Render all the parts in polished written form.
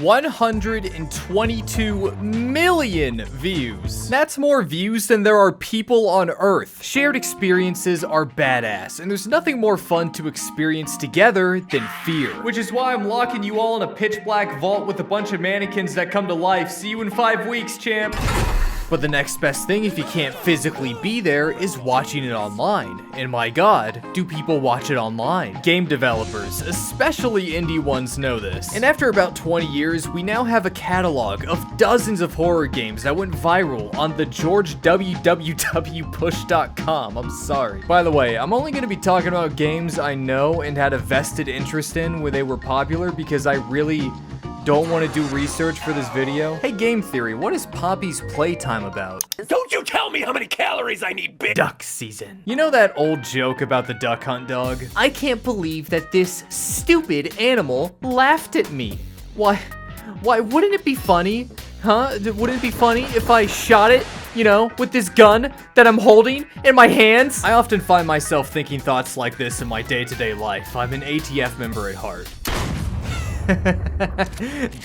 122 million views. That's more views than there are people on Earth. Shared experiences are badass, and there's nothing more fun to experience together than fear. Which is why I'm locking you all in a pitch black vault with a bunch of mannequins that come to life. See you in 5 weeks, champ. But the next best thing, if you can't physically be there, is watching it online. And my god, do people watch it online? Game developers, especially indie ones, know this. And after about 20 years, we now have a catalog of dozens of horror games that went viral on the GeorgeWWWpush.com. I'm sorry. By the way, I'm only going to be talking about games I know and had a vested interest in when they were popular because I really don't want to do research for this video. Hey, Game Theory, what is Poppy's playtime about? Don't you tell me how many calories I need, bitch! Duck season. You know that old joke about the duck hunt dog? I can't believe that this stupid animal laughed at me. Why wouldn't it be funny? Huh? Wouldn't it be funny if I shot it, you know, with this gun that I'm holding in my hands? I often find myself thinking thoughts like this in my day-to-day life. I'm an ATF member at heart.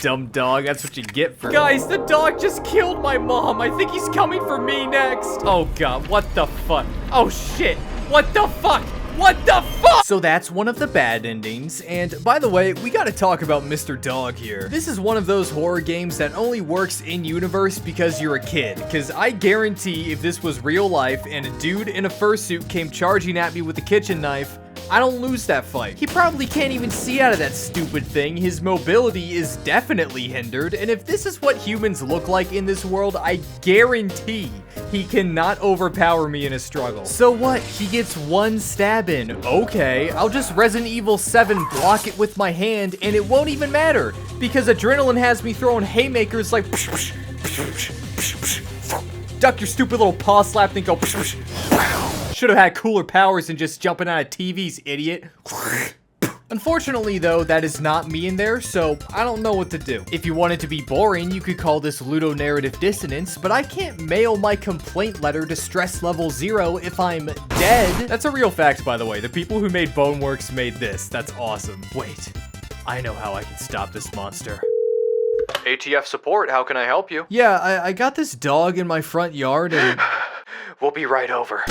Dumb dog, that's what you get for— Guys, the dog just killed my mom. I think he's coming for me next. Oh god, what the fuck? Oh shit, what the fuck? What the fuck? So that's one of the bad endings, and by the way, we gotta talk about Mr. Dog here. This is one of those horror games that only works in-universe because you're a kid, because I guarantee if this was real life and a dude in a fursuit came charging at me with a kitchen knife, I don't lose that fight. He probably can't even see out of that stupid thing. His mobility is definitely hindered, and if this is what humans look like in this world, I guarantee he cannot overpower me in a struggle. So what? He gets one stab in. Okay, I'll just Resident Evil 7 block it with my hand, and it won't even matter, because adrenaline has me throwing haymakers like duck your stupid little paw slap, then go should have had cooler powers than just jumping out of TVs, idiot. Unfortunately, though, that is not me in there, so I don't know what to do. If you want it to be boring, you could call this ludonarrative dissonance, but I can't mail my complaint letter to stress level 0 if I'm dead. That's a real fact, by the way. The people who made Boneworks made this. That's awesome. Wait, I know how I can stop this monster. ATF support, how can I help you? Yeah, I got this dog in my front yard and— We'll be right over.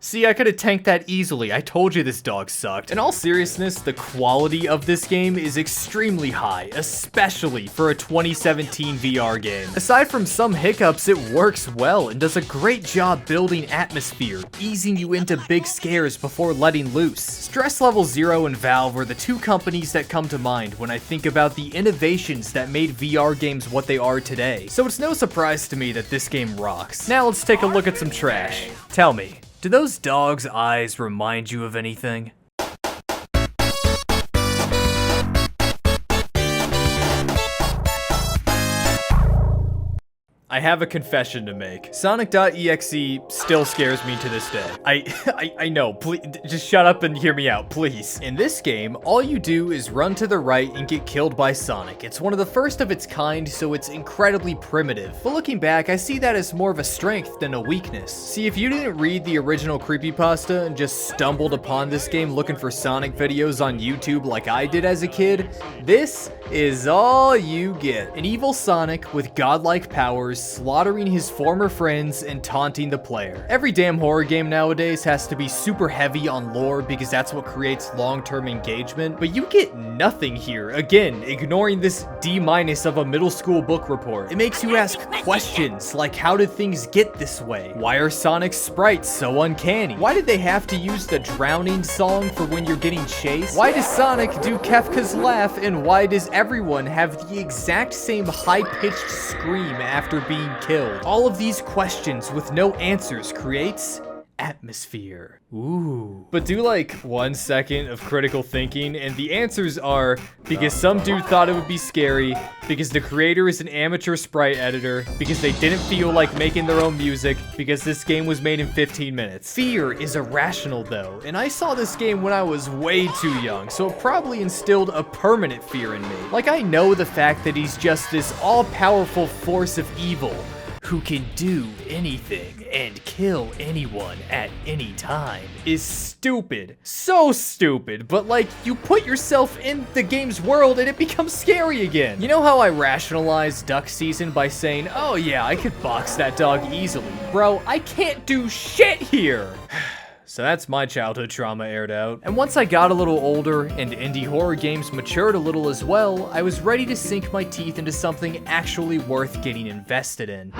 See, I could have tanked that easily. I told you this dog sucked. In all seriousness, the quality of this game is extremely high, especially for a 2017 VR game. Aside from some hiccups, it works well and does a great job building atmosphere, easing you into big scares before letting loose. Stress Level 0 and Valve are the two companies that come to mind when I think about the innovations that made VR games what they are today. So it's no surprise to me that this game rocks. Now let's take a look at some trash. Tell me, do those dogs' eyes remind you of anything? I have a confession to make. Sonic.exe still scares me to this day. I know, please, just shut up and hear me out, please. In this game, all you do is run to the right and get killed by Sonic. It's one of the first of its kind, so it's incredibly primitive. But looking back, I see that as more of a strength than a weakness. See, if you didn't read the original creepypasta and just stumbled upon this game looking for Sonic videos on YouTube like I did as a kid, this is all you get. An evil Sonic with godlike powers, slaughtering his former friends and taunting the player. Every damn horror game nowadays has to be super heavy on lore because that's what creates long-term engagement, but you get nothing here. Again, ignoring this D- of a middle school book report. It makes you ask questions like, how did things get this way? Why are Sonic's sprites so uncanny? Why did they have to use the drowning song for when you're getting chased? Why does Sonic do Kefka's laugh, and why does everyone have the exact same high-pitched scream after being killed? All of these questions with no answers creates atmosphere. Ooh. But do like 1 second of critical thinking, and the answers are because some dude thought it would be scary, because the creator is an amateur sprite editor, because they didn't feel like making their own music, because this game was made in 15 minutes. Fear is irrational though, and I saw this game when I was way too young, so it probably instilled a permanent fear in me. Like, I know the fact that he's just this all-powerful force of evil who can do anything and kill anyone at any time is stupid. So stupid, but like, you put yourself in the game's world and it becomes scary again. You know how I rationalized duck season by saying, oh yeah, I could box that dog easily. Bro, I can't do shit here. So that's my childhood trauma aired out. And once I got a little older and indie horror games matured a little as well, I was ready to sink my teeth into something actually worth getting invested in.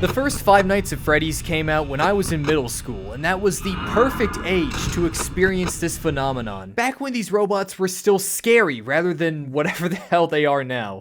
The first Five Nights at Freddy's came out when I was in middle school, and that was the perfect age to experience this phenomenon. Back when these robots were still scary rather than whatever the hell they are now.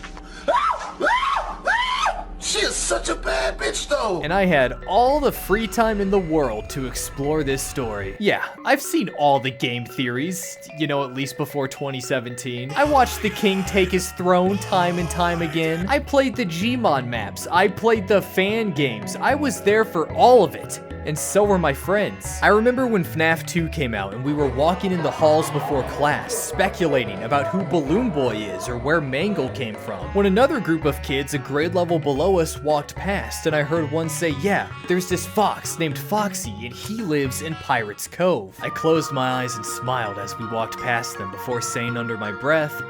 She is such a bad bitch, though. And I had all the free time in the world to explore this story. Yeah, I've seen all the game theories, you know, at least before 2017. I watched the king take his throne time and time again. I played the Gmon maps. I played the fan games. I was there for all of it. And so were my friends. I remember when FNAF 2 came out and we were walking in the halls before class, speculating about who Balloon Boy is or where Mangle came from, when another group of kids a grade level below us walked past, and I heard one say, yeah, there's this fox named Foxy and he lives in Pirate's Cove. I closed my eyes and smiled as we walked past them before saying under my breath,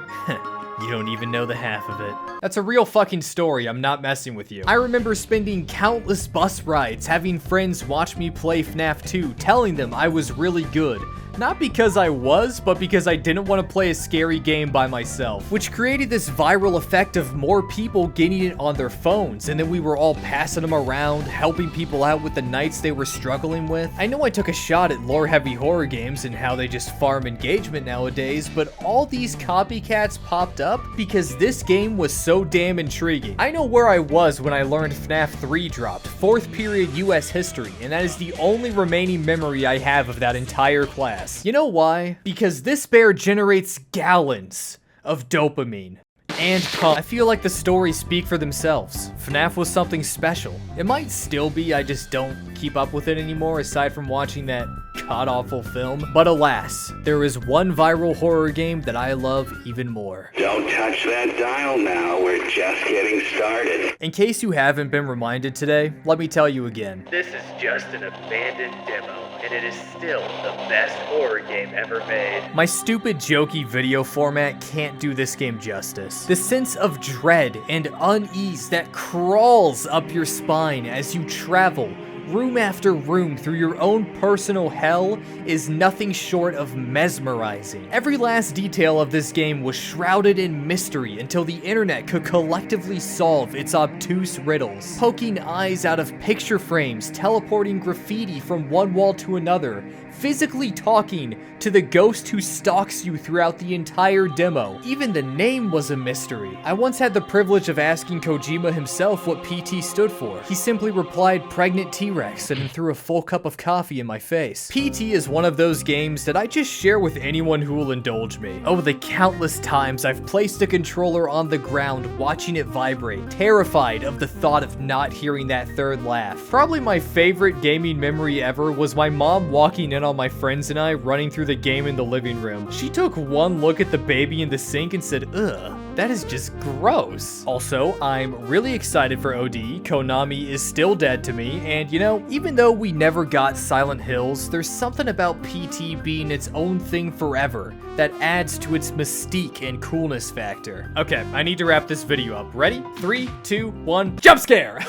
you don't even know the half of it. That's a real fucking story, I'm not messing with you. I remember spending countless bus rides having friends watch me play FNAF 2, telling them I was really good. Not because I was, but because I didn't want to play a scary game by myself, which created this viral effect of more people getting it on their phones, and then we were all passing them around, helping people out with the nights they were struggling with. I know I took a shot at lore-heavy horror games and how they just farm engagement nowadays, but all these copycats popped up because this game was so damn intriguing. I know where I was when I learned FNAF 3 dropped, 4th period US history, and that is the only remaining memory I have of that entire class. You know why? Because this bear generates gallons of dopamine. And I feel like the stories speak for themselves. FNAF was something special. It might still be, I just don't keep up with it anymore aside from watching that god-awful film. But alas, there is one viral horror game that I love even more. Don't touch that dial now, we're just getting started. In case you haven't been reminded today, let me tell you again. This is just an abandoned demo, and it is still the best horror game ever made. My stupid jokey video format can't do this game justice. The sense of dread and unease that crawls up your spine as you travel room after room through your own personal hell is nothing short of mesmerizing. Every last detail of this game was shrouded in mystery until the internet could collectively solve its obtuse riddles. Poking eyes out of picture frames, teleporting graffiti from one wall to another, physically talking to the ghost who stalks you throughout the entire demo. Even the name was a mystery. I once had the privilege of asking Kojima himself what PT stood for. He simply replied pregnant T-Rex and then threw a full cup of coffee in my face. PT is one of those games that I just share with anyone who will indulge me. Oh, the countless times I've placed a controller on the ground watching it vibrate, terrified of the thought of not hearing that third laugh. Probably my favorite gaming memory ever was my mom walking in on my friends and I running through the game in the living room. She took one look at the baby in the sink and said, ugh, that is just gross. Also, I'm really excited for OD. Konami is still dead to me, and you know, even though we never got Silent Hills, there's something about PT being its own thing forever that adds to its mystique and coolness factor. Okay, I need to wrap this video up. Ready? 3, 2, 1, jump scare!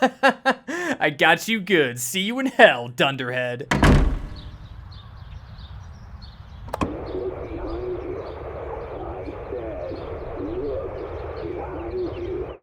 I got you good. See you in hell, Dunderhead.